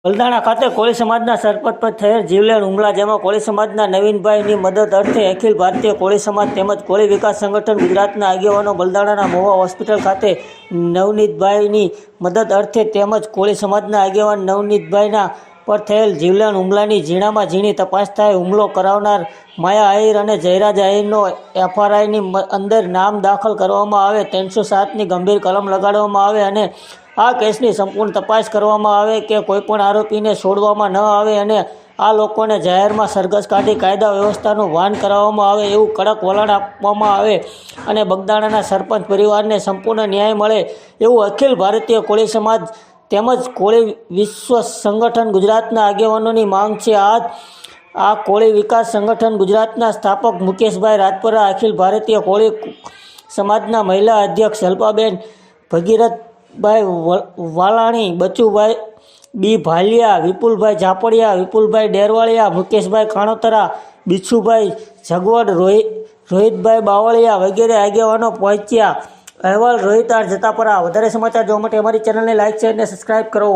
બલદાણા ખાતે કોળી સમાજના સરપંચ પર થયેલ જીવલેણ હુમલા, જેમાં કોળી સમાજના નવીનભાઈની મદદ અર્થે અખિલ ભારતીય કોળી સમાજ તેમજ કોળી વિકાસ સંગઠન ગુજરાતના આગેવાનો બલદાણાના મોવા હોસ્પિટલ ખાતે નવનીતભાઈની મદદ અર્થે તેમજ કોળી સમાજના આગેવાન નવનીતભાઈના પર થયેલ જીવલેણ હુમલાની ઝીણામાં ઝીણી તપાસ થાય, હુમલો કરાવનાર માયા આહિર અને જયરાજ આહિરનો એફઆરઆઈની અંદર નામ દાખલ કરવામાં આવે, 307ની ગંભીર કલમ લગાડવામાં આવે અને આ કેસની સંપૂર્ણ તપાસ કરવામાં આવે કે કોઈપણ આરોપીને છોડવામાં ન આવે અને આ લોકોને જાહેરમાં સરઘસ કાઢી કાયદા વ્યવસ્થાનું ભાન કરાવવામાં આવે એવું કડક વલણ આપવામાં આવે અને બગદાણાના સરપંચ પરિવારને સંપૂર્ણ ન્યાય મળે એવું અખિલ ભારતીય કોળી સમાજ તેમજ કોળી વિશ્વ સંગઠન ગુજરાતના આગેવાનોની માંગ છે. આ કોળી વિકાસ સંગઠન ગુજરાતના સ્થાપક મુકેશભાઈ રાજપરા, અખિલ ભારતીય કોળી સમાજના મહિલા અધ્યક્ષ અલ્પાબેન ભગીરથભાઈ વાલાણી, બચુભાઈ બી ભાલિયા, વિપુલભાઈ ઝાપડિયા, વિપુલભાઈ ડેરવાળિયા, મુકેશભાઈ કાણોતરા, બિચ્છુભાઈ જગવડ, રોહિતભાઈ બાવળિયા વગેરે આગેવાનો પહોંચ્યા. અહેવાલ રોહિત આર જતાપરા. વધારે સમાચાર જોવા માટે અમારી ચેનલને લાઇક, શેર અને સબસ્ક્રાઈબ કરો.